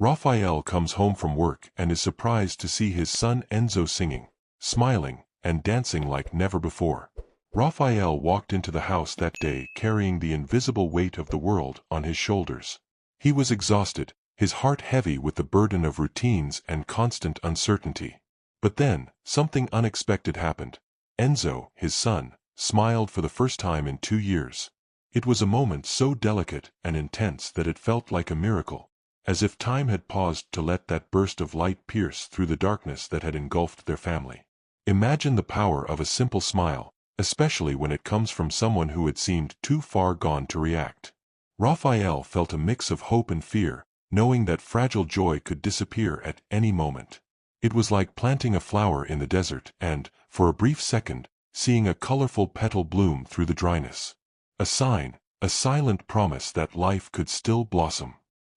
Raphael comes home from work and is surprised to see his son Enzo singing, smiling, and dancing like never before. Raphael walked into the house that day carrying the invisible weight of the world on his shoulders. He was exhausted, his heart heavy with the burden of routines and constant uncertainty. But then, something unexpected happened. Enzo, his son, smiled for the first time in 2 years. It was a moment so delicate and intense that it felt like a miracle, as if time had paused to let that burst of light pierce through the darkness that had engulfed their family. Imagine the power of a simple smile, especially when it comes from someone who had seemed too far gone to react. Raphael felt a mix of hope and fear, knowing that fragile joy could disappear at any moment. It was like planting a flower in the desert and, for a brief second, seeing a colorful petal bloom through the dryness. A sign, a silent promise that life could still blossom.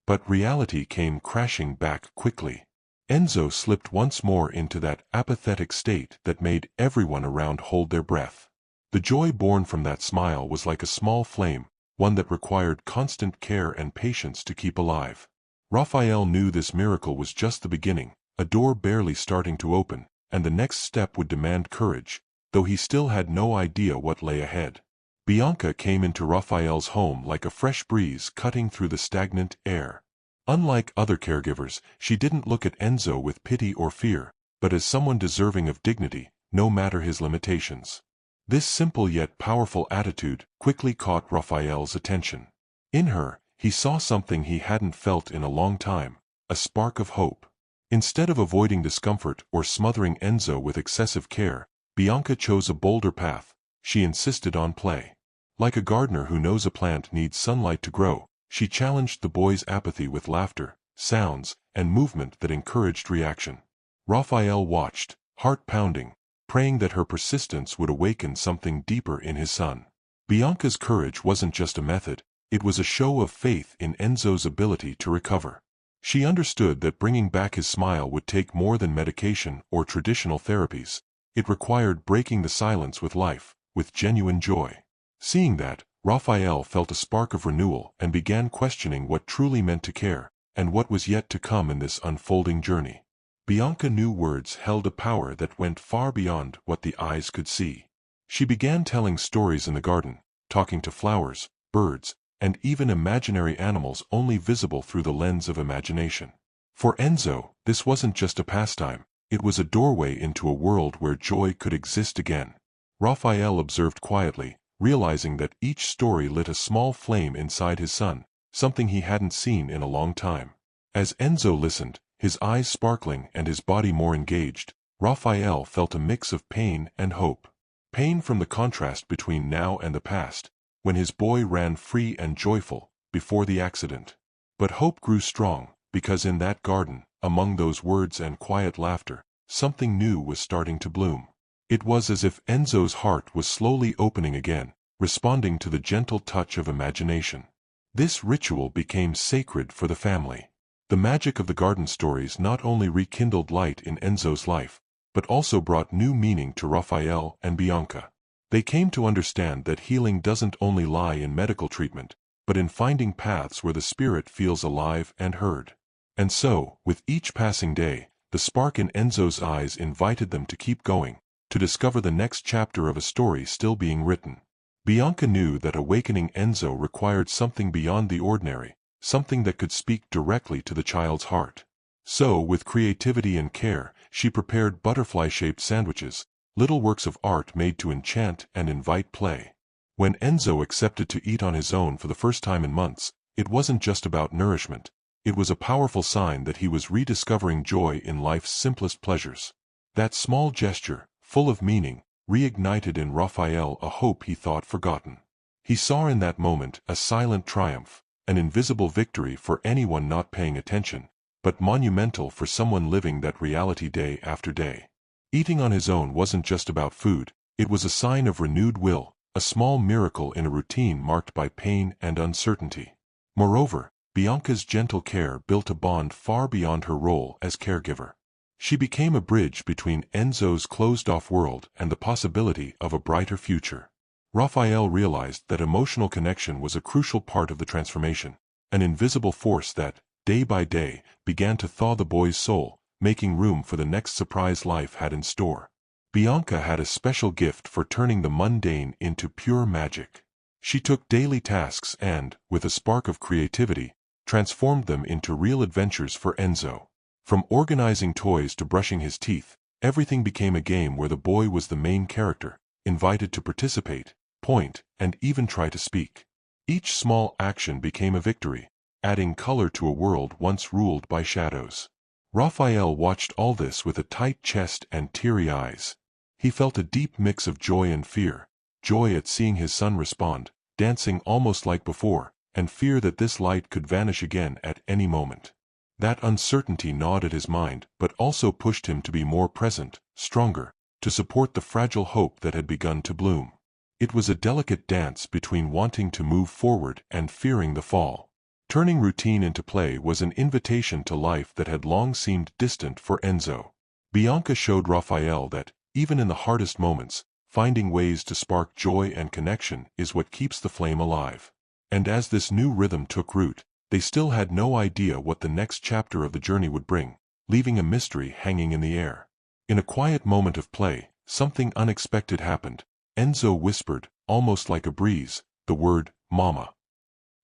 But reality came crashing back quickly. Enzo slipped once more into that apathetic state that made everyone around hold their breath. The joy born from that smile was like a small flame, one that required constant care and patience to keep alive. Raphael knew this miracle was just the beginning, a door barely starting to open, and the next step would demand courage, though he still had no idea what lay ahead. Bianca came into Raphael's home like a fresh breeze cutting through the stagnant air. Unlike other caregivers, she didn't look at Enzo with pity or fear, but as someone deserving of dignity, no matter his limitations. This simple yet powerful attitude quickly caught Raphael's attention. In her, he saw something he hadn't felt in a long time, a spark of hope. Instead of avoiding discomfort or smothering Enzo with excessive care, Bianca chose a bolder path. She insisted on play. Like a gardener who knows a plant needs sunlight to grow, she challenged the boy's apathy with laughter, sounds, and movement that encouraged reaction. Raphael watched, heart pounding, praying that her persistence would awaken something deeper in his son. Bianca's courage wasn't just a method, it was a show of faith in Enzo's ability to recover. She understood that bringing back his smile would take more than medication or traditional therapies. It required breaking the silence with life, with genuine joy. Seeing that, Raphael felt a spark of renewal and began questioning what truly meant to care, and what was yet to come in this unfolding journey. Bianca knew words held a power that went far beyond what the eyes could see. She began telling stories in the garden, talking to flowers, birds, and even imaginary animals only visible through the lens of imagination. For Enzo, this wasn't just a pastime, it was a doorway into a world where joy could exist again. Raphael observed quietly, realizing that each story lit a small flame inside his son, something he hadn't seen in a long time. As Enzo listened, his eyes sparkling and his body more engaged, Raphael felt a mix of pain and hope. Pain from the contrast between now and the past, when his boy ran free and joyful, before the accident. But hope grew strong, because in that garden, among those words and quiet laughter, something new was starting to bloom. It was as if Enzo's heart was slowly opening again, responding to the gentle touch of imagination. This ritual became sacred for the family. The magic of the garden stories not only rekindled light in Enzo's life, but also brought new meaning to Raphael and Bianca. They came to understand that healing doesn't only lie in medical treatment, but in finding paths where the spirit feels alive and heard. And so, with each passing day, the spark in Enzo's eyes invited them to keep going, to discover the next chapter of a story still being written. Bianca knew that awakening Enzo required something beyond the ordinary, something that could speak directly to the child's heart. So, with creativity and care, she prepared butterfly-shaped sandwiches, little works of art made to enchant and invite play. When Enzo accepted to eat on his own for the first time in months, it wasn't just about nourishment. It was a powerful sign that he was rediscovering joy in life's simplest pleasures. That small gesture, full of meaning, reignited in Raphael a hope he thought forgotten. He saw in that moment a silent triumph, an invisible victory for anyone not paying attention, but monumental for someone living that reality day after day. Eating on his own wasn't just about food, it was a sign of renewed will, a small miracle in a routine marked by pain and uncertainty. Moreover, Bianca's gentle care built a bond far beyond her role as caregiver. She became a bridge between Enzo's closed-off world and the possibility of a brighter future. Raphael realized that emotional connection was a crucial part of the transformation, an invisible force that, day by day, began to thaw the boy's soul, making room for the next surprise life had in store. Bianca had a special gift for turning the mundane into pure magic. She took daily tasks and, with a spark of creativity, transformed them into real adventures for Enzo. From organizing toys to brushing his teeth, everything became a game where the boy was the main character, invited to participate, point, and even try to speak. Each small action became a victory, adding color to a world once ruled by shadows. Raphael watched all this with a tight chest and teary eyes. He felt a deep mix of joy and fear, joy at seeing his son respond, dancing almost like before, and fear that this light could vanish again at any moment. That uncertainty gnawed at his mind, but also pushed him to be more present, stronger, to support the fragile hope that had begun to bloom. It was a delicate dance between wanting to move forward and fearing the fall. Turning routine into play was an invitation to life that had long seemed distant for Enzo. Bianca showed Raphael that, even in the hardest moments, finding ways to spark joy and connection is what keeps the flame alive. And as this new rhythm took root, they still had no idea what the next chapter of the journey would bring, leaving a mystery hanging in the air. In a quiet moment of play, something unexpected happened. Enzo whispered, almost like a breeze, the word, "Mama."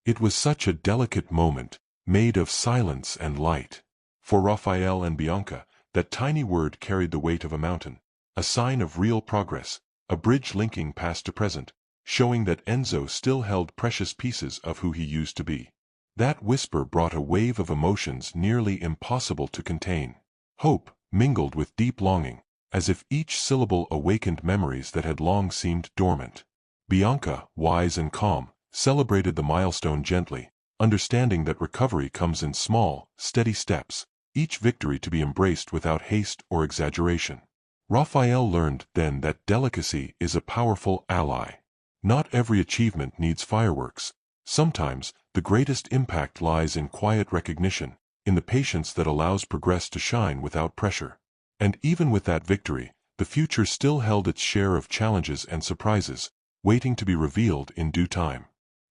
It was such a delicate moment, made of silence and light. For Raphael and Bianca, that tiny word carried the weight of a mountain, a sign of real progress, a bridge linking past to present, showing that Enzo still held precious pieces of who he used to be. That whisper brought a wave of emotions nearly impossible to contain. Hope, mingled with deep longing, as if each syllable awakened memories that had long seemed dormant. Bianca, wise and calm, celebrated the milestone gently, understanding that recovery comes in small, steady steps, each victory to be embraced without haste or exaggeration. Raphael learned then that delicacy is a powerful ally. Not every achievement needs fireworks. Sometimes, the greatest impact lies in quiet recognition, in the patience that allows progress to shine without pressure. And even with that victory, the future still held its share of challenges and surprises, waiting to be revealed in due time.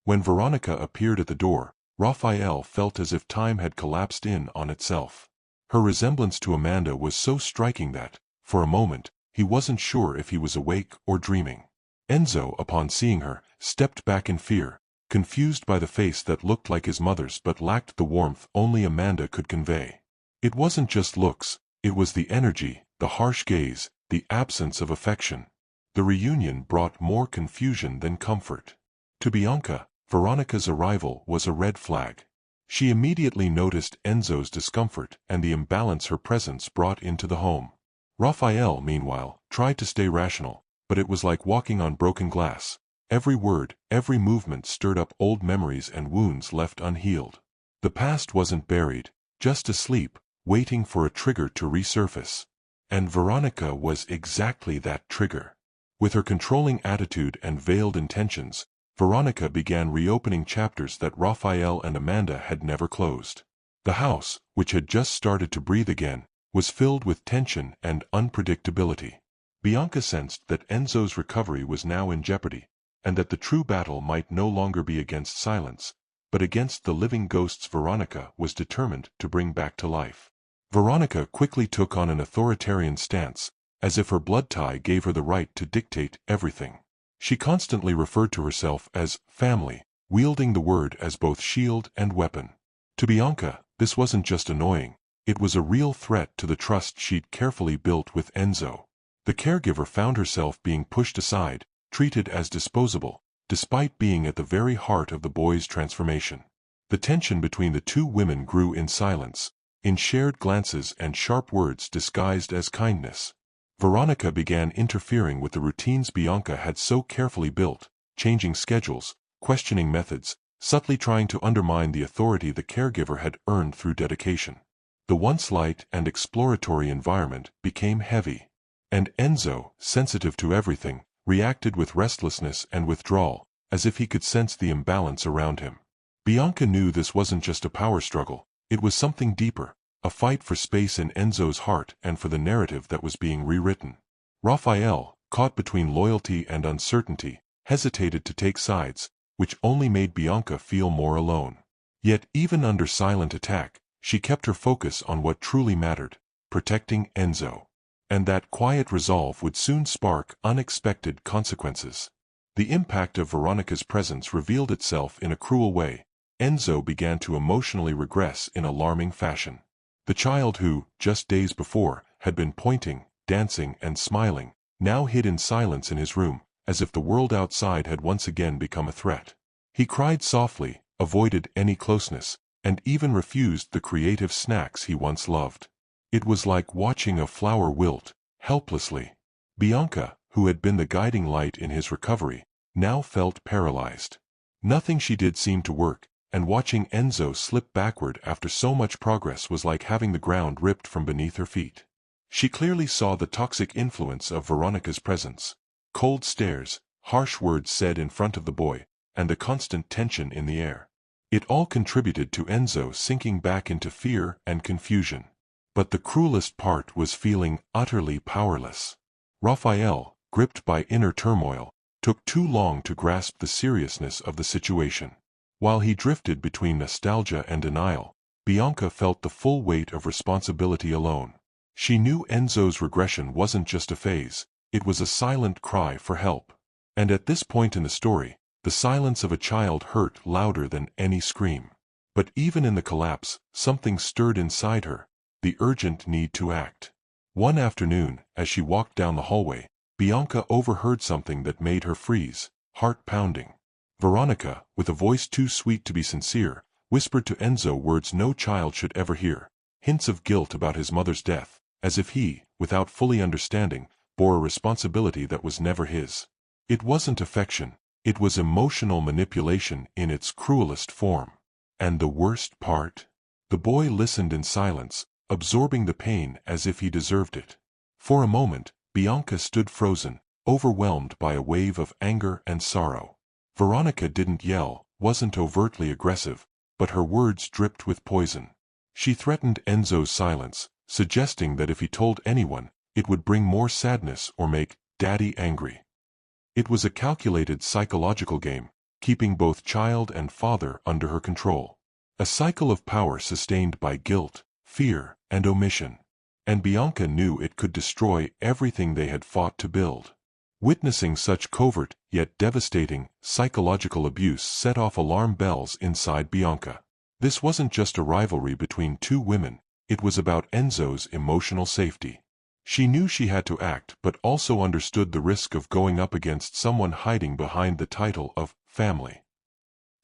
When Veronica appeared at the door, Raphael felt as if time had collapsed in on itself. Her resemblance to Amanda was so striking that, for a moment, he wasn't sure if he was awake or dreaming. Enzo, upon seeing her, stepped back in fear, confused by the face that looked like his mother's but lacked the warmth only Amanda could convey. It wasn't just looks, it was the energy, the harsh gaze, the absence of affection. The reunion brought more confusion than comfort. To Bianca, Veronica's arrival was a red flag. She immediately noticed Enzo's discomfort and the imbalance her presence brought into the home. Raphael, meanwhile, tried to stay rational, but it was like walking on broken glass. Every word, every movement stirred up old memories and wounds left unhealed. The past wasn't buried, just asleep, waiting for a trigger to resurface. And Veronica was exactly that trigger. With her controlling attitude and veiled intentions, Veronica began reopening chapters that Raphael and Amanda had never closed. The house, which had just started to breathe again, was filled with tension and unpredictability. Bianca sensed that Enzo's recovery was now in jeopardy, and that the true battle might no longer be against silence, but against the living ghosts Veronica was determined to bring back to life. Veronica quickly took on an authoritarian stance, as if her blood tie gave her the right to dictate everything. She constantly referred to herself as family, wielding the word as both shield and weapon. To Bianca, this wasn't just annoying, it was a real threat to the trust she'd carefully built with Enzo. The caregiver found herself being pushed aside, treated as disposable, despite being at the very heart of the boy's transformation. The tension between the two women grew in silence, in shared glances and sharp words disguised as kindness. Veronica began interfering with the routines Bianca had so carefully built, changing schedules, questioning methods, subtly trying to undermine the authority the caregiver had earned through dedication. The once light and exploratory environment became heavy. And Enzo, sensitive to everything, reacted with restlessness and withdrawal, as if he could sense the imbalance around him. Bianca knew this wasn't just a power struggle, it was something deeper, a fight for space in Enzo's heart and for the narrative that was being rewritten. Raphael, caught between loyalty and uncertainty, hesitated to take sides, which only made Bianca feel more alone. Yet even under silent attack, She kept her focus on what truly mattered, protecting Enzo. And that quiet resolve would soon spark unexpected consequences. The impact of Veronica's presence revealed itself in a cruel way. Enzo began to emotionally regress in alarming fashion. The child who, just days before, had been pointing, dancing, and smiling, now hid in silence in his room, as if the world outside had once again become a threat. He cried softly, avoided any closeness, and even refused the creative snacks he once loved. It was like watching a flower wilt, helplessly. Bianca, who had been the guiding light in his recovery, now felt paralyzed. Nothing she did seemed to work, and watching Enzo slip backward after so much progress was like having the ground ripped from beneath her feet. She clearly saw the toxic influence of Veronica's presence. Cold stares, harsh words said in front of the boy, and the constant tension in the air. It all contributed to Enzo sinking back into fear and confusion. But the cruelest part was feeling utterly powerless. Raphael, gripped by inner turmoil, took too long to grasp the seriousness of the situation. While he drifted between nostalgia and denial, Bianca felt the full weight of responsibility alone. She knew Enzo's regression wasn't just a phase, it was a silent cry for help. And at this point in the story, the silence of a child hurt louder than any scream. But even in the collapse, something stirred inside her, the urgent need to act. One afternoon, as she walked down the hallway, Bianca overheard something that made her freeze, heart pounding. Veronica, with a voice too sweet to be sincere, whispered to Enzo words no child should ever hear, hints of guilt about his mother's death, as if he, without fully understanding, bore a responsibility that was never his. It wasn't affection, it was emotional manipulation in its cruelest form. And the worst part? The boy listened in silence, absorbing the pain as if he deserved it. For a moment, Bianca stood frozen, overwhelmed by a wave of anger and sorrow. Veronica didn't yell, wasn't overtly aggressive, but her words dripped with poison. She threatened Enzo's silence, suggesting that if he told anyone, it would bring more sadness or make Daddy angry. It was a calculated psychological game, keeping both child and father under her control. A cycle of power sustained by guilt, fear, and omission. And Bianca knew it could destroy everything they had fought to build. Witnessing such covert, yet devastating, psychological abuse set off alarm bells inside Bianca. This wasn't just a rivalry between two women, it was about Enzo's emotional safety. She knew she had to act but also understood the risk of going up against someone hiding behind the title of family.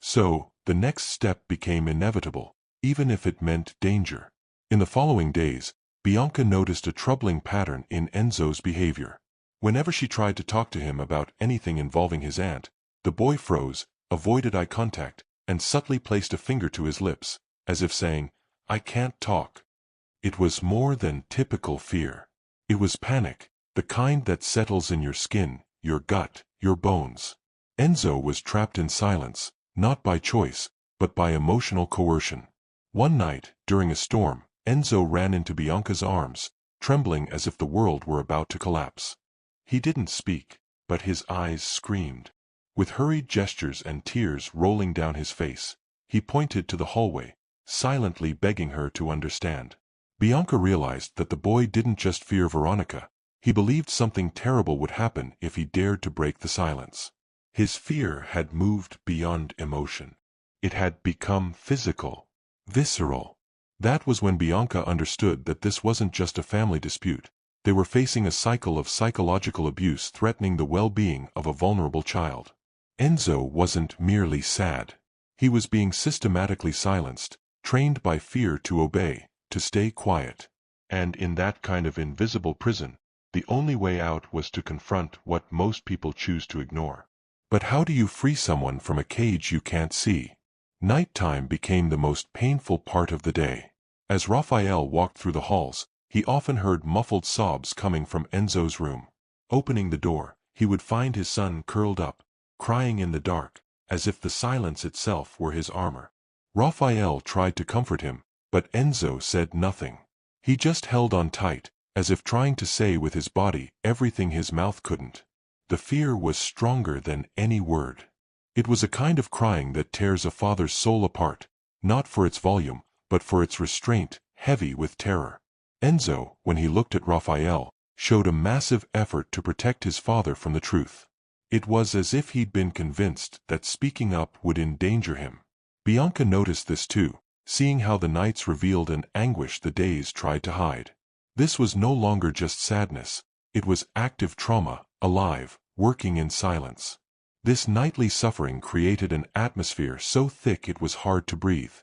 So, the next step became inevitable, even if it meant danger. In the following days, Bianca noticed a troubling pattern in Enzo's behavior. Whenever she tried to talk to him about anything involving his aunt, the boy froze, avoided eye contact, and subtly placed a finger to his lips, as if saying, "I can't talk." It was more than typical fear. It was panic, the kind that settles in your skin, your gut, your bones. Enzo was trapped in silence, not by choice, but by emotional coercion. One night, during a storm, Enzo ran into Bianca's arms, trembling as if the world were about to collapse. He didn't speak, but his eyes screamed. With hurried gestures and tears rolling down his face, he pointed to the hallway, silently begging her to understand. Bianca realized that the boy didn't just fear Veronica, he believed something terrible would happen if he dared to break the silence. His fear had moved beyond emotion. It had become physical, visceral. That was when Bianca understood that this wasn't just a family dispute. They were facing a cycle of psychological abuse threatening the well-being of a vulnerable child. Enzo wasn't merely sad. He was being systematically silenced, trained by fear to obey, to stay quiet. And in that kind of invisible prison, the only way out was to confront what most people choose to ignore. But how do you free someone from a cage you can't see? Nighttime became the most painful part of the day. As Raphael walked through the halls, he often heard muffled sobs coming from Enzo's room. Opening the door, he would find his son curled up, crying in the dark, as if the silence itself were his armor. Raphael tried to comfort him, but Enzo said nothing. He just held on tight, as if trying to say with his body everything his mouth couldn't. The fear was stronger than any word. It was a kind of crying that tears a father's soul apart, not for its volume, but for its restraint, heavy with terror. Enzo, when he looked at Raphael, showed a massive effort to protect his father from the truth. It was as if he'd been convinced that speaking up would endanger him. Bianca noticed this too, seeing how the nights revealed an anguish the days tried to hide. This was no longer just sadness, it was active trauma, alive, working in silence. This nightly suffering created an atmosphere so thick it was hard to breathe.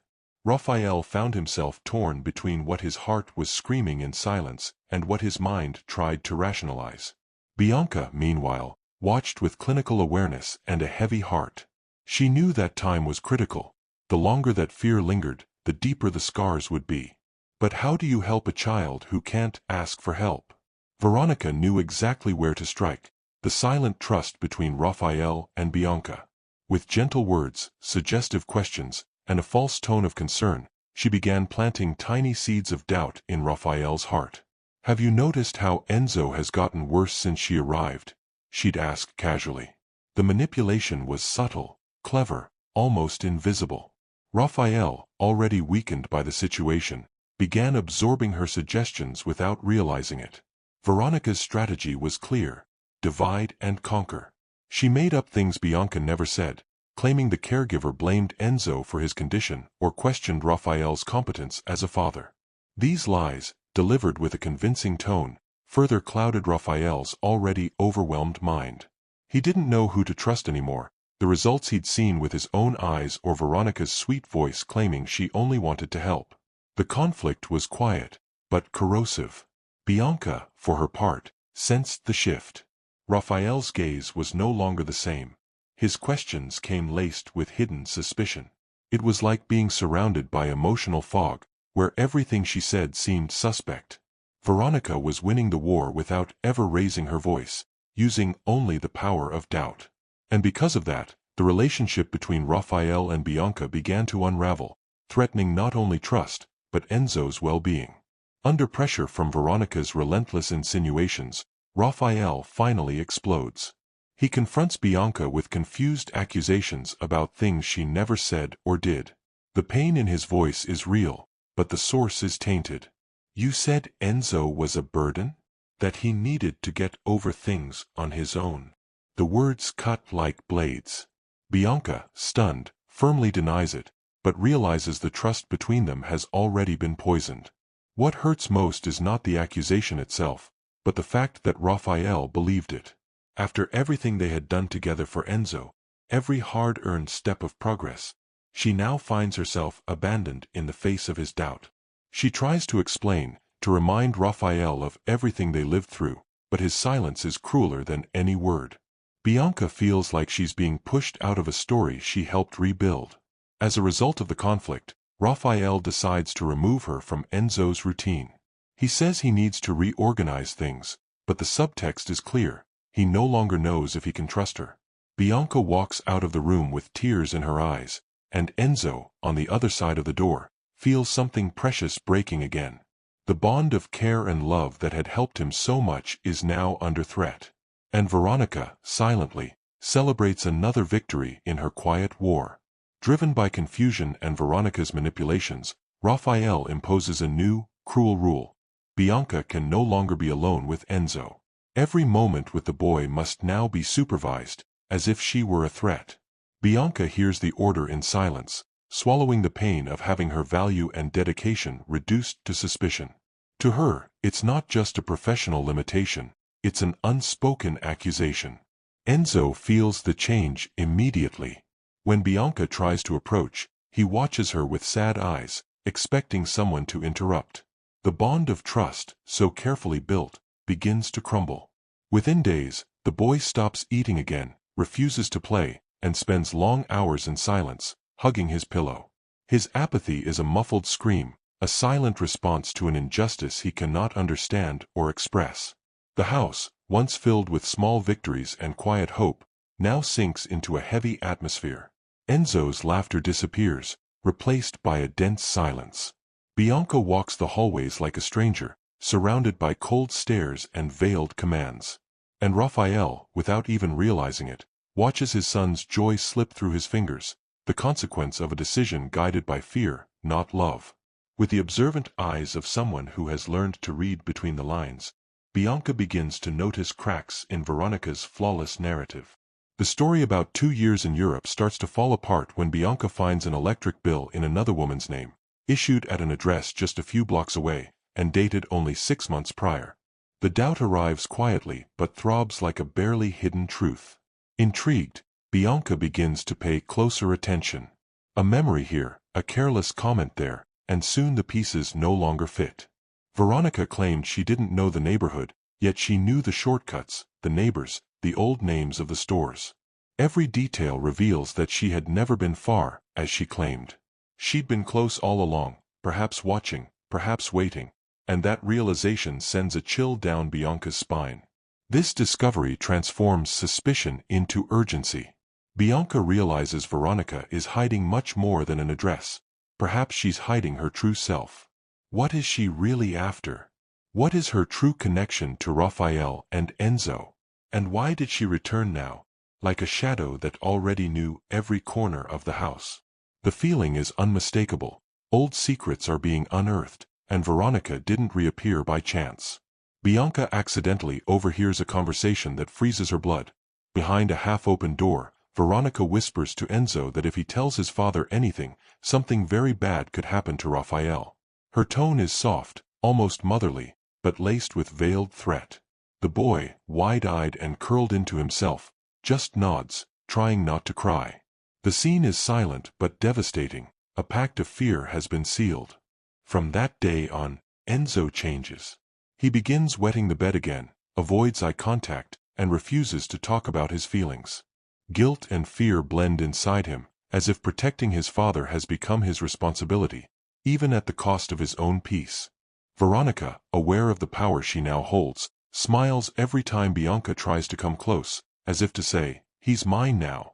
Raphael found himself torn between what his heart was screaming in silence and what his mind tried to rationalize. Bianca, meanwhile, watched with clinical awareness and a heavy heart. She knew that time was critical. The longer that fear lingered, the deeper the scars would be. But how do you help a child who can't ask for help? Veronica knew exactly where to strike, the silent trust between Raphael and Bianca. With gentle words, suggestive questions, and a false tone of concern, she began planting tiny seeds of doubt in Raphael's heart. "Have you noticed how Enzo has gotten worse since she arrived?" she'd ask casually. The manipulation was subtle, clever, almost invisible. Raphael, already weakened by the situation, began absorbing her suggestions without realizing it. Veronica's strategy was clear: divide and conquer. She made up things Bianca never said, claiming the caregiver blamed Enzo for his condition or questioned Raphael's competence as a father. These lies, delivered with a convincing tone, further clouded Raphael's already overwhelmed mind. He didn't know who to trust anymore, the results he'd seen with his own eyes or Veronica's sweet voice claiming she only wanted to help. The conflict was quiet, but corrosive. Bianca, for her part, sensed the shift. Raphael's gaze was no longer the same. His questions came laced with hidden suspicion. It was like being surrounded by emotional fog, where everything she said seemed suspect. Veronica was winning the war without ever raising her voice, using only the power of doubt. And because of that, the relationship between Raphael and Bianca began to unravel, threatening not only trust, but Enzo's well-being. Under pressure from Veronica's relentless insinuations, Raphael finally explodes. He confronts Bianca with confused accusations about things she never said or did. The pain in his voice is real, but the source is tainted. "You said Enzo was a burden? That he needed to get over things on his own?" The words cut like blades. Bianca, stunned, firmly denies it, but realizes the trust between them has already been poisoned. What hurts most is not the accusation itself, but the fact that Raphael believed it. After everything they had done together for Enzo, every hard-earned step of progress, she now finds herself abandoned in the face of his doubt. She tries to explain, to remind Raphael of everything they lived through, but his silence is crueler than any word. Bianca feels like she's being pushed out of a story she helped rebuild. As a result of the conflict, Raphael decides to remove her from Enzo's routine. He says he needs to reorganize things, but the subtext is clear: he no longer knows if he can trust her. Bianca walks out of the room with tears in her eyes, and Enzo, on the other side of the door, feels something precious breaking again. The bond of care and love that had helped him so much is now under threat. And Veronica, silently, celebrates another victory in her quiet war. Driven by confusion and Veronica's manipulations, Raphael imposes a new, cruel rule. Bianca can no longer be alone with Enzo. Every moment with the boy must now be supervised, as if she were a threat. Bianca hears the order in silence, swallowing the pain of having her value and dedication reduced to suspicion. To her, it's not just a professional limitation, it's an unspoken accusation. Enzo feels the change immediately. When Bianca tries to approach, he watches her with sad eyes, expecting someone to interrupt. The bond of trust, so carefully built, begins to crumble. Within days, the boy stops eating again, refuses to play, and spends long hours in silence, hugging his pillow. His apathy is a muffled scream, a silent response to an injustice he cannot understand or express. The house, once filled with small victories and quiet hope, now sinks into a heavy atmosphere. Enzo's laughter disappears, replaced by a dense silence. Bianca walks the hallways like a stranger, surrounded by cold stares and veiled commands. And Raphael, without even realizing it, watches his son's joy slip through his fingers, the consequence of a decision guided by fear, not love. With the observant eyes of someone who has learned to read between the lines, Bianca begins to notice cracks in Veronica's flawless narrative. The story about 2 years in Europe starts to fall apart when Bianca finds an electric bill in another woman's name, issued at an address just a few blocks away, and dated only 6 months prior. The doubt arrives quietly but throbs like a barely hidden truth. Intrigued, Bianca begins to pay closer attention. A memory here, a careless comment there, and soon the pieces no longer fit. Veronica claimed she didn't know the neighborhood, yet she knew the shortcuts, the neighbors, the old names of the stores. Every detail reveals that she had never been far, as she claimed. She'd been close all along, perhaps watching, perhaps waiting, and that realization sends a chill down Bianca's spine. This discovery transforms suspicion into urgency. Bianca realizes Veronica is hiding much more than an address. Perhaps she's hiding her true self. What is she really after? What is her true connection to Raphael and Enzo? And why did she return now, like a shadow that already knew every corner of the house? The feeling is unmistakable. Old secrets are being unearthed, and Veronica didn't reappear by chance. Bianca accidentally overhears a conversation that freezes her blood. Behind a half-open door, Veronica whispers to Enzo that if he tells his father anything, something very bad could happen to Raphael. Her tone is soft, almost motherly, but laced with veiled threat. The boy, wide-eyed and curled into himself, just nods, trying not to cry. The scene is silent but devastating. A pact of fear has been sealed. From that day on, Enzo changes. He begins wetting the bed again, avoids eye contact, and refuses to talk about his feelings. Guilt and fear blend inside him, as if protecting his father has become his responsibility, even at the cost of his own peace. Veronica, aware of the power she now holds, smiles every time Bianca tries to come close, as if to say, "He's mine now."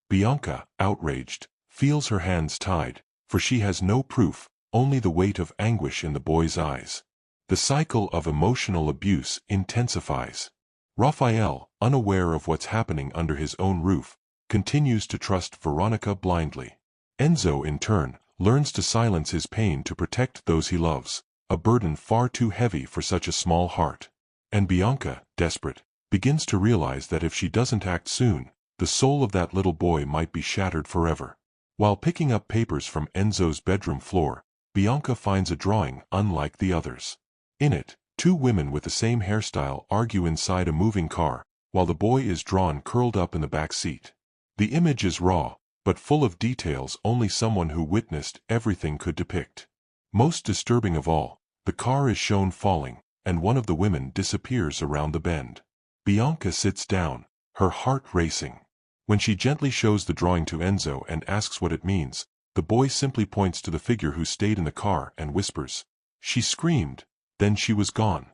Bianca, outraged, feels her hands tied, for she has no proof, only the weight of anguish in the boy's eyes. The cycle of emotional abuse intensifies. Raphael, unaware of what's happening under his own roof, continues to trust Veronica blindly. Enzo, in turn, learns to silence his pain to protect those he loves, a burden far too heavy for such a small heart. And Bianca, desperate, begins to realize that if she doesn't act soon, the soul of that little boy might be shattered forever. While picking up papers from Enzo's bedroom floor, Bianca finds a drawing unlike the others. In it, 2 women with the same hairstyle argue inside a moving car, while the boy is drawn curled up in the back seat. The image is raw, but full of details only someone who witnessed everything could depict. Most disturbing of all, the car is shown falling, and one of the women disappears around the bend. Bianca sits down, her heart racing. When she gently shows the drawing to Enzo and asks what it means, the boy simply points to the figure who stayed in the car and whispers, "She screamed, then she was gone."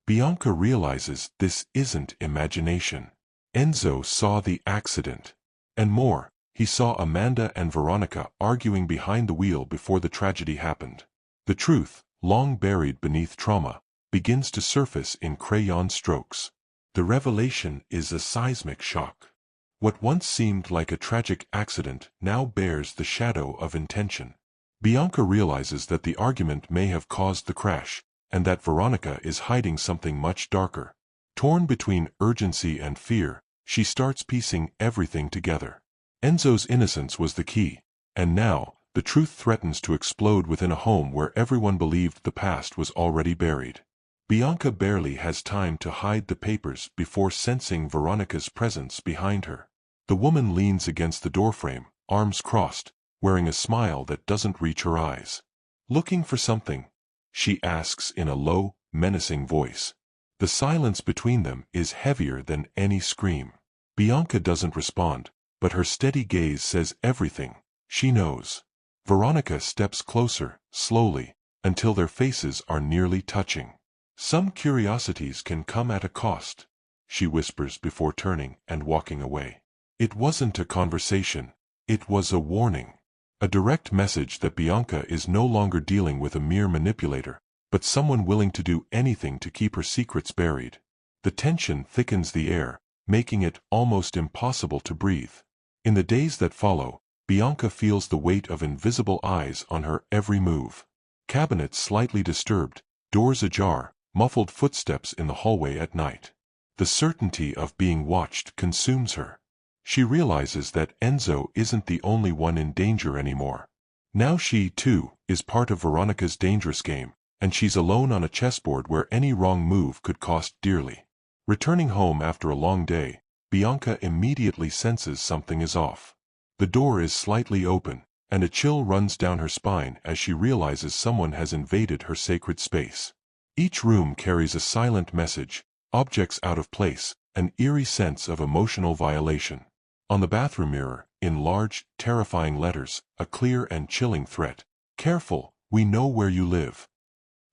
Bianca realizes this isn't imagination. Enzo saw the accident. And more, he saw Amanda and Veronica arguing behind the wheel before the tragedy happened. The truth, long buried beneath trauma, begins to surface in crayon strokes. The revelation is a seismic shock. What once seemed like a tragic accident now bears the shadow of intention. Bianca realizes that the argument may have caused the crash, and that Veronica is hiding something much darker. Torn between urgency and fear, she starts piecing everything together. Enzo's innocence was the key, and now, the truth threatens to explode within a home where everyone believed the past was already buried. Bianca barely has time to hide the papers before sensing Veronica's presence behind her. The woman leans against the doorframe, arms crossed, wearing a smile that doesn't reach her eyes. "Looking for something?" she asks in a low, menacing voice. The silence between them is heavier than any scream. Bianca doesn't respond, but her steady gaze says everything. She knows. Veronica steps closer, slowly, until their faces are nearly touching. "Some curiosities can come at a cost," she whispers before turning and walking away. It wasn't a conversation. It was a warning. A direct message that Bianca is no longer dealing with a mere manipulator, but someone willing to do anything to keep her secrets buried. The tension thickens the air, making it almost impossible to breathe. In the days that follow, Bianca feels the weight of invisible eyes on her every move. Cabinets slightly disturbed, doors ajar, muffled footsteps in the hallway at night. The certainty of being watched consumes her. She realizes that Enzo isn't the only one in danger anymore. Now she, too, is part of Veronica's dangerous game, and she's alone on a chessboard where any wrong move could cost dearly. Returning home after a long day, Bianca immediately senses something is off. The door is slightly open, and a chill runs down her spine as she realizes someone has invaded her sacred space. Each room carries a silent message, objects out of place, an eerie sense of emotional violation. On the bathroom mirror, in large, terrifying letters, a clear and chilling threat. "Careful, we know where you live."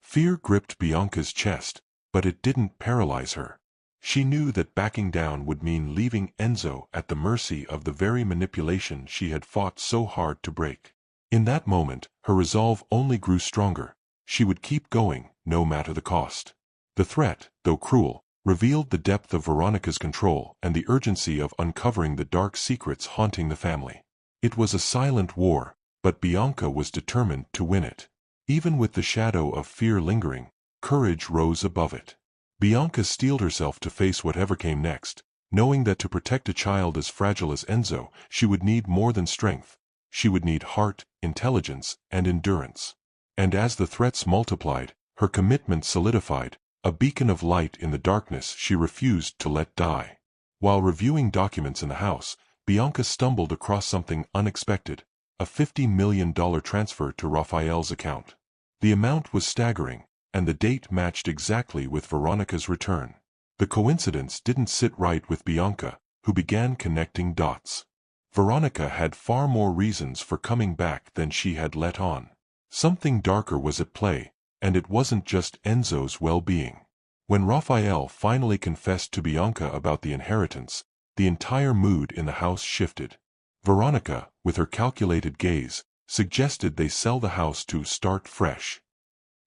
Fear gripped Bianca's chest, but it didn't paralyze her. She knew that backing down would mean leaving Enzo at the mercy of the very manipulation she had fought so hard to break. In that moment, her resolve only grew stronger. She would keep going, no matter the cost. The threat, though cruel, revealed the depth of Veronica's control and the urgency of uncovering the dark secrets haunting the family. It was a silent war, but Bianca was determined to win it. Even with the shadow of fear lingering, courage rose above it. Bianca steeled herself to face whatever came next, knowing that to protect a child as fragile as Enzo, she would need more than strength. She would need heart, intelligence, and endurance. And as the threats multiplied, her commitment solidified, a beacon of light in the darkness she refused to let die. While reviewing documents in the house, Bianca stumbled across something unexpected, a $50 million transfer to Raphael's account. The amount was staggering, and the date matched exactly with Veronica's return. The coincidence didn't sit right with Bianca, who began connecting dots. Veronica had far more reasons for coming back than she had let on. Something darker was at play, and it wasn't just Enzo's well-being. When Raphael finally confessed to Bianca about the inheritance, the entire mood in the house shifted. Veronica, with her calculated gaze, suggested they sell the house to start fresh.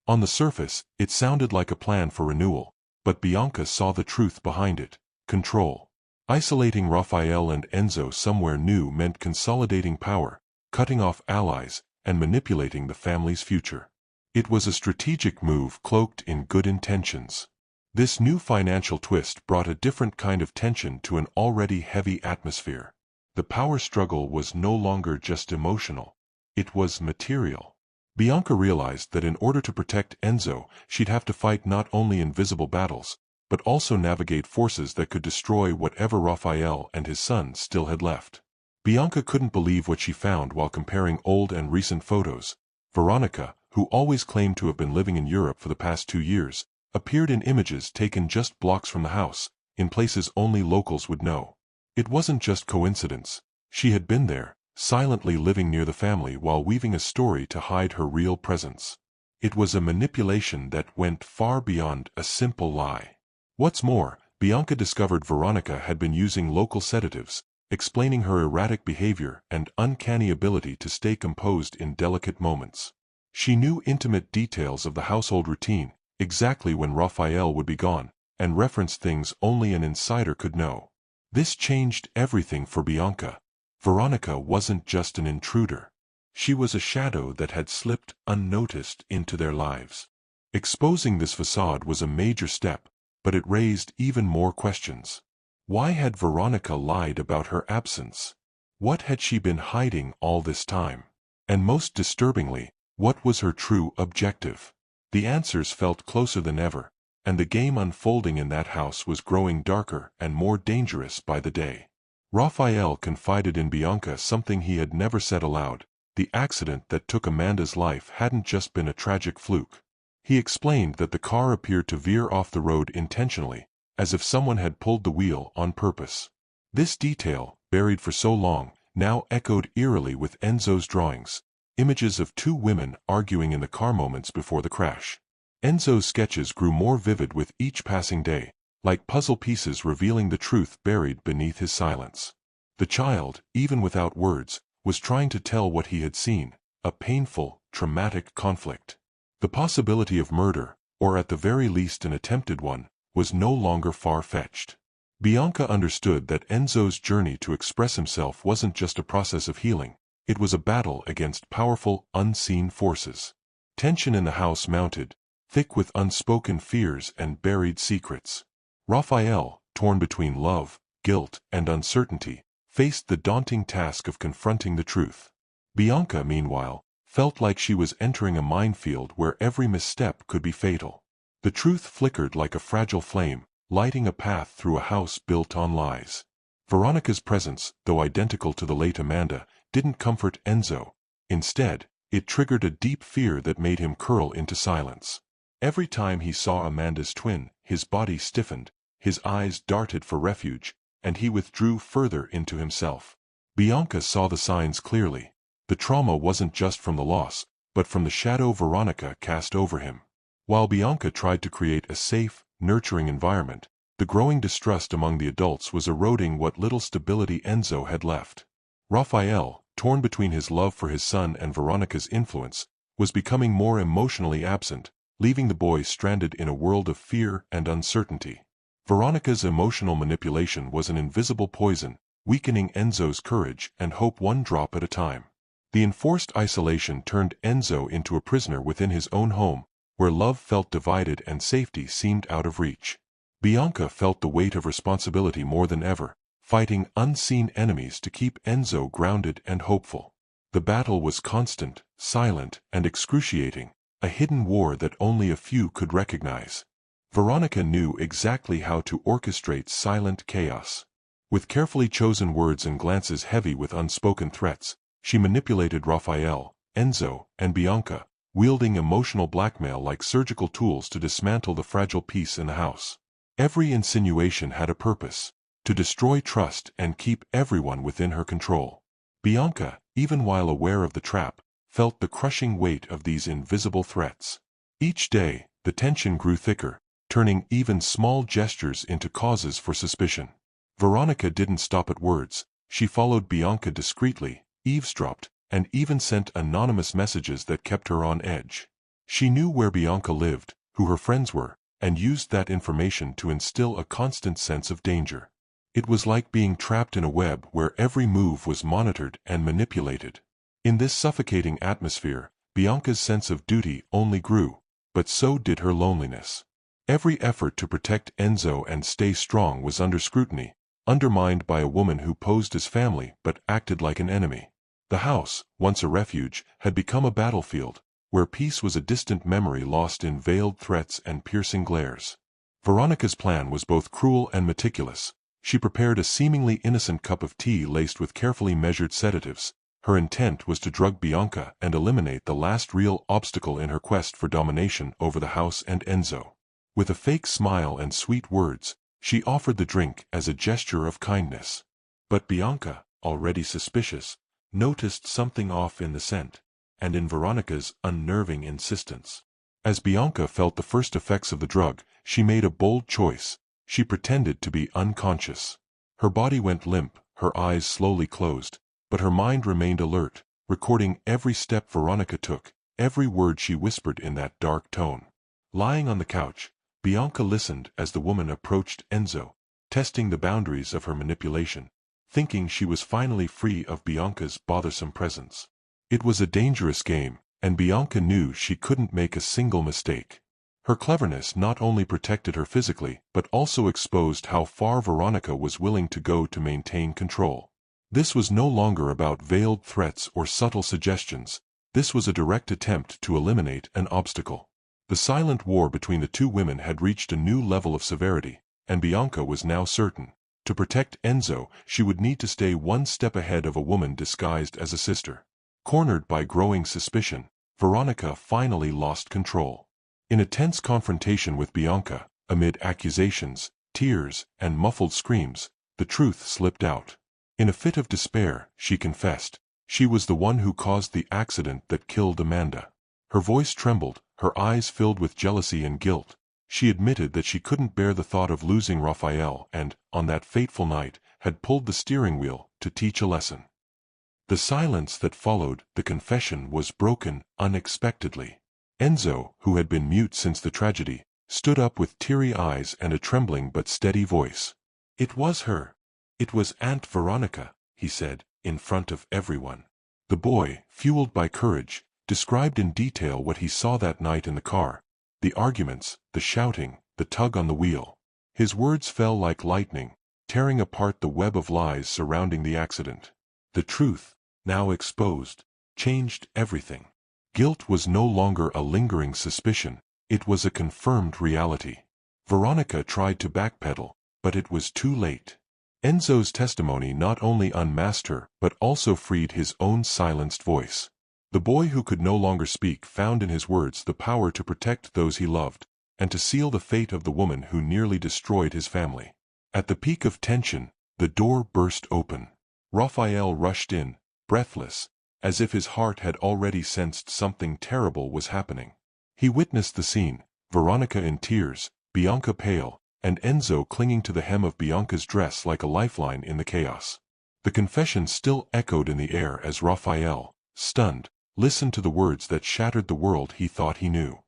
On the surface, it sounded like a plan for renewal, but Bianca saw the truth behind it: control. Isolating Raphael and Enzo somewhere new meant consolidating power, cutting off allies, and manipulating the family's future. It was a strategic move cloaked in good intentions. This new financial twist brought a different kind of tension to an already heavy atmosphere. The power struggle was no longer just emotional. It was material. Bianca realized that in order to protect Enzo, she'd have to fight not only invisible battles, but also navigate forces that could destroy whatever Raphael and his son still had left. Bianca couldn't believe what she found while comparing old and recent photos. Veronica, who always claimed to have been living in Europe for the past 2 years, appeared in images taken just blocks from the house, in places only locals would know. It wasn't just coincidence. She had been there, silently living near the family while weaving a story to hide her real presence. It was a manipulation that went far beyond a simple lie. What's more, Bianca discovered Veronica had been using local sedatives, explaining her erratic behavior and uncanny ability to stay composed in delicate moments. She knew intimate details of the household routine, exactly when Raphael would be gone, and referenced things only an insider could know. This changed everything for Bianca. Veronica wasn't just an intruder. She was a shadow that had slipped unnoticed into their lives. Exposing this facade was a major step, but it raised even more questions. Why had Veronica lied about her absence? What had she been hiding all this time? And most disturbingly, what was her true objective? The answers felt closer than ever, and the game unfolding in that house was growing darker and more dangerous by the day. Raphael confided in Bianca something he had never said aloud: the accident that took Amanda's life hadn't just been a tragic fluke. He explained that the car appeared to veer off the road intentionally, as if someone had pulled the wheel on purpose. This detail, buried for so long, now echoed eerily with Enzo's drawings, images of 2 women arguing in the car moments before the crash. Enzo's sketches grew more vivid with each passing day, like puzzle pieces revealing the truth buried beneath his silence. The child, even without words, was trying to tell what he had seen: a painful, traumatic conflict. The possibility of murder, or at the very least an attempted one, was no longer far-fetched. Bianca understood that Enzo's journey to express himself wasn't just a process of healing, it was a battle against powerful, unseen forces. Tension in the house mounted, thick with unspoken fears and buried secrets. Raphael, torn between love, guilt, and uncertainty, faced the daunting task of confronting the truth. Bianca, meanwhile, felt like she was entering a minefield where every misstep could be fatal. The truth flickered like a fragile flame, lighting a path through a house built on lies. Veronica's presence, though identical to the late Amanda, didn't comfort Enzo. Instead, it triggered a deep fear that made him curl into silence. Every time he saw Amanda's twin, his body stiffened, his eyes darted for refuge, and he withdrew further into himself. Bianca saw the signs clearly. The trauma wasn't just from the loss, but from the shadow Veronica cast over him. While Bianca tried to create a safe, nurturing environment, the growing distrust among the adults was eroding what little stability Enzo had left. Raphael, torn between his love for his son and Veronica's influence, was becoming more emotionally absent, leaving the boy stranded in a world of fear and uncertainty. Veronica's emotional manipulation was an invisible poison, weakening Enzo's courage and hope one drop at a time. The enforced isolation turned Enzo into a prisoner within his own home, where love felt divided and safety seemed out of reach. Bianca felt the weight of responsibility more than ever, fighting unseen enemies to keep Enzo grounded and hopeful. The battle was constant, silent, and excruciating, a hidden war that only a few could recognize. Veronica knew exactly how to orchestrate silent chaos. With carefully chosen words and glances heavy with unspoken threats, she manipulated Raphael, Enzo, and Bianca, wielding emotional blackmail like surgical tools to dismantle the fragile peace in the house. Every insinuation had a purpose: to destroy trust and keep everyone within her control. Bianca, even while aware of the trap, felt the crushing weight of these invisible threats. Each day, the tension grew thicker, turning even small gestures into causes for suspicion. Veronica didn't stop at words. She followed Bianca discreetly, eavesdropped, and even sent anonymous messages that kept her on edge. She knew where Bianca lived, who her friends were, and used that information to instill a constant sense of danger. It was like being trapped in a web where every move was monitored and manipulated. In this suffocating atmosphere, Bianca's sense of duty only grew, but so did her loneliness. Every effort to protect Enzo and stay strong was under scrutiny, undermined by a woman who posed as family but acted like an enemy. The house, once a refuge, had become a battlefield, where peace was a distant memory lost in veiled threats and piercing glares. Veronica's plan was both cruel and meticulous. She prepared a seemingly innocent cup of tea laced with carefully measured sedatives. Her intent was to drug Bianca and eliminate the last real obstacle in her quest for domination over the house and Enzo. With a fake smile and sweet words, she offered the drink as a gesture of kindness. But Bianca, already suspicious, noticed something off in the scent, and in Veronica's unnerving insistence. As Bianca felt the first effects of the drug, she made a bold choice. She pretended to be unconscious. Her body went limp, her eyes slowly closed, but her mind remained alert, recording every step Veronica took, every word she whispered in that dark tone. Lying on the couch, Bianca listened as the woman approached Enzo, testing the boundaries of her manipulation, thinking she was finally free of Bianca's bothersome presence. It was a dangerous game, and Bianca knew she couldn't make a single mistake. Her cleverness not only protected her physically, but also exposed how far Veronica was willing to go to maintain control. This was no longer about veiled threats or subtle suggestions. This was a direct attempt to eliminate an obstacle. The silent war between the two women had reached a new level of severity, and Bianca was now certain. To protect Enzo, she would need to stay one step ahead of a woman disguised as a sister. Cornered by growing suspicion, Veronica finally lost control. In a tense confrontation with Bianca, amid accusations, tears, and muffled screams, the truth slipped out. In a fit of despair, she confessed. She was the one who caused the accident that killed Amanda. Her voice trembled, her eyes filled with jealousy and guilt. She admitted that she couldn't bear the thought of losing Raphael and, on that fateful night, had pulled the steering wheel to teach a lesson. The silence that followed the confession was broken unexpectedly. Enzo, who had been mute since the tragedy, stood up with teary eyes and a trembling but steady voice. "It was her. It was Aunt Veronica," he said, in front of everyone. The boy, fueled by courage, described in detail what he saw that night in the car. The arguments, the shouting, the tug on the wheel. His words fell like lightning, tearing apart the web of lies surrounding the accident. The truth, now exposed, changed everything. Guilt was no longer a lingering suspicion, it was a confirmed reality. Veronica tried to backpedal, but it was too late. Enzo's testimony not only unmasked her, but also freed his own silenced voice. The boy who could no longer speak found in his words the power to protect those he loved, and to seal the fate of the woman who nearly destroyed his family. At the peak of tension, the door burst open. Raphael rushed in, breathless, as if his heart had already sensed something terrible was happening. He witnessed the scene, Veronica in tears, Bianca pale, and Enzo clinging to the hem of Bianca's dress like a lifeline in the chaos. The confession still echoed in the air as Raphael, stunned, listened to the words that shattered the world he thought he knew.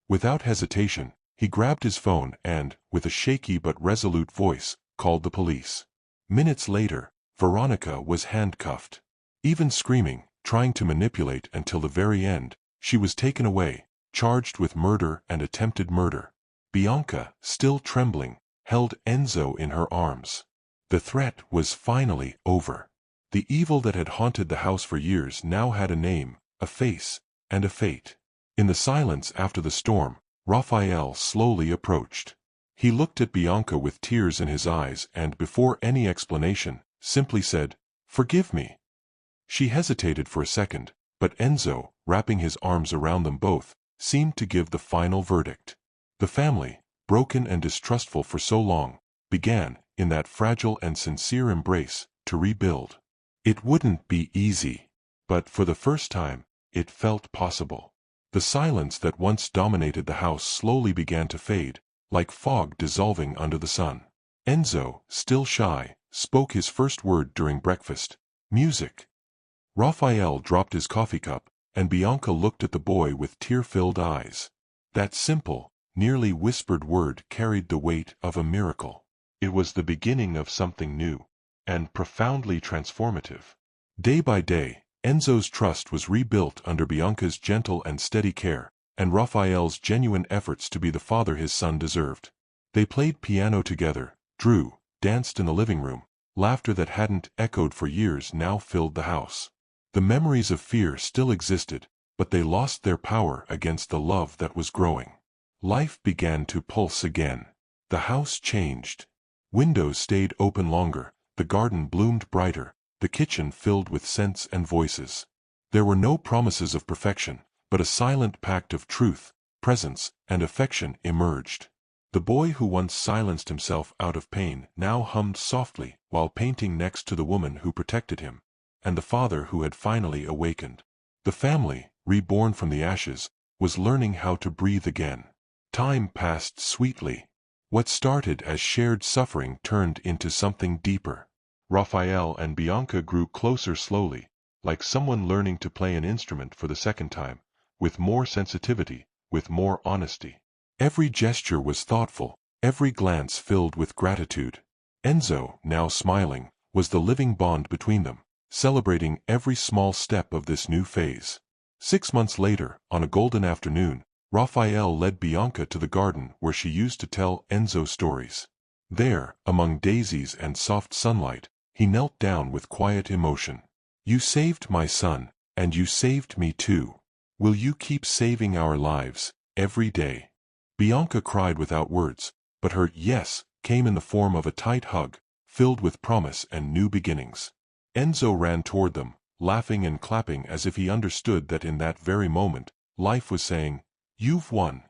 Without hesitation, he grabbed his phone and, with a shaky but resolute voice, called the police. Minutes later, Veronica was handcuffed. Even screaming, trying to manipulate until the very end, she was taken away, charged with murder and attempted murder. Bianca, still trembling, held Enzo in her arms. The threat was finally over. The evil that had haunted the house for years now had a name, a face, and a fate. In the silence after the storm, Raphael slowly approached. He looked at Bianca with tears in his eyes and, before any explanation, simply said, "Forgive me." She hesitated for a second, but Enzo, wrapping his arms around them both, seemed to give the final verdict. The family, broken and distrustful for so long, began, in that fragile and sincere embrace, to rebuild. It wouldn't be easy, but for the first time, it felt possible. The silence that once dominated the house slowly began to fade, like fog dissolving under the sun. Enzo, still shy, spoke his first word during breakfast: music. Raphael dropped his coffee cup, and Bianca looked at the boy with tear-filled eyes. That simple, nearly whispered word carried the weight of a miracle. It was the beginning of something new, and profoundly transformative. Day by day, Enzo's trust was rebuilt under Bianca's gentle and steady care, and Raphael's genuine efforts to be the father his son deserved. They played piano together, drew, danced in the living room. Laughter that hadn't echoed for years now filled the house. The memories of fear still existed, but they lost their power against the love that was growing. Life began to pulse again. The house changed. Windows stayed open longer, the garden bloomed brighter, the kitchen filled with scents and voices. There were no promises of perfection, but a silent pact of truth, presence, and affection emerged. The boy who once silenced himself out of pain now hummed softly while painting next to the woman who protected him, and the father who had finally awakened. The family, reborn from the ashes, was learning how to breathe again. Time passed sweetly. What started as shared suffering turned into something deeper. Raphael and Bianca grew closer slowly, like someone learning to play an instrument for the second time, with more sensitivity, with more honesty. Every gesture was thoughtful, every glance filled with gratitude. Enzo, now smiling, was the living bond between them, celebrating every small step of this new phase. 6 months later, on a golden afternoon, Raphael led Bianca to the garden where she used to tell Enzo stories. There, among daisies and soft sunlight, he knelt down with quiet emotion. "You saved my son, and you saved me too. Will you keep saving our lives, every day?" Bianca cried without words, but her "yes" came in the form of a tight hug, filled with promise and new beginnings. Enzo ran toward them, laughing and clapping as if he understood that in that very moment, life was saying, "You've won."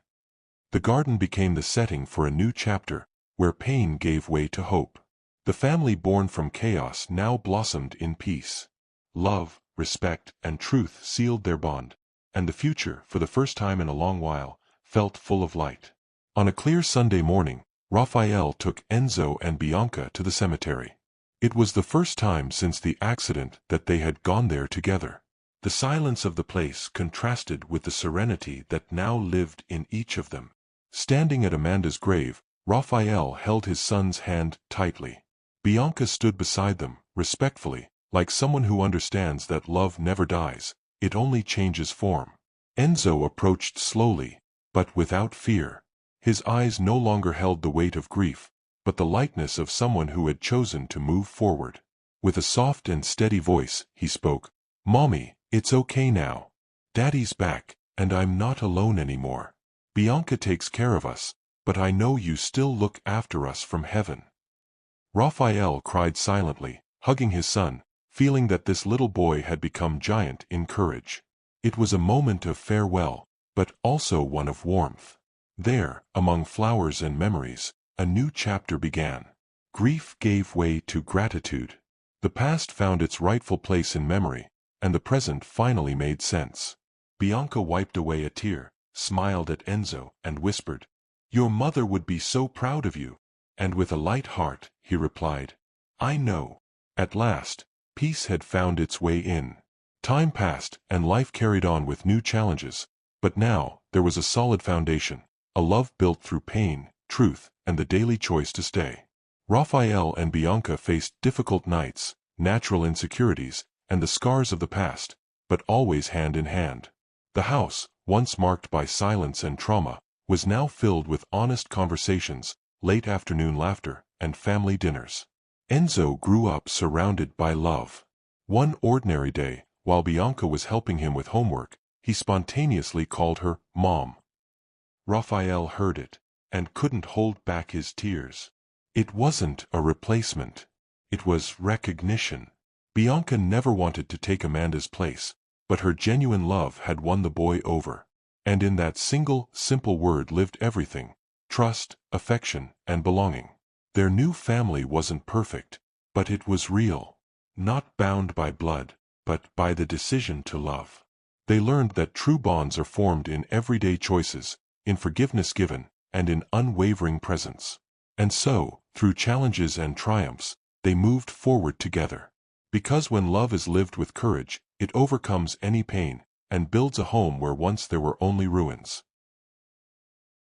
The garden became the setting for a new chapter, where pain gave way to hope. The family born from chaos now blossomed in peace. Love, respect, and truth sealed their bond, and the future, for the first time in a long while, felt full of light. On a clear Sunday morning, Raphael took Enzo and Bianca to the cemetery. It was the first time since the accident that they had gone there together. The silence of the place contrasted with the serenity that now lived in each of them. Standing at Amanda's grave, Raphael held his son's hand tightly. Bianca stood beside them, respectfully, like someone who understands that love never dies, it only changes form. Enzo approached slowly, but without fear. His eyes no longer held the weight of grief, but the lightness of someone who had chosen to move forward. With a soft and steady voice, he spoke, "Mommy, it's okay now. Daddy's back, and I'm not alone anymore. Bianca takes care of us, but I know you still look after us from heaven." Raphael cried silently, hugging his son, feeling that this little boy had become giant in courage. It was a moment of farewell, but also one of warmth. There, among flowers and memories, a new chapter began. Grief gave way to gratitude. The past found its rightful place in memory, and the present finally made sense. Bianca wiped away a tear, smiled at Enzo, and whispered, "Your mother would be so proud of you." And with a light heart, he replied, "I know." At last, peace had found its way in. Time passed, and life carried on with new challenges, but now there was a solid foundation, a love built through pain, truth, and the daily choice to stay. Raphael and Bianca faced difficult nights, natural insecurities, and the scars of the past, but always hand in hand. The house, once marked by silence and trauma, was now filled with honest conversations, late afternoon laughter, and family dinners. Enzo grew up surrounded by love. One ordinary day, while Bianca was helping him with homework, he spontaneously called her Mom. Raphael heard it, and couldn't hold back his tears. It wasn't a replacement. It was recognition. Bianca never wanted to take Amanda's place, but her genuine love had won the boy over. And in that single, simple word lived everything: trust, affection, and belonging. Their new family wasn't perfect, but it was real. Not bound by blood, but by the decision to love. They learned that true bonds are formed in everyday choices, in forgiveness given, and in unwavering presence. And so, through challenges and triumphs, they moved forward together. Because when love is lived with courage, it overcomes any pain, and builds a home where once there were only ruins.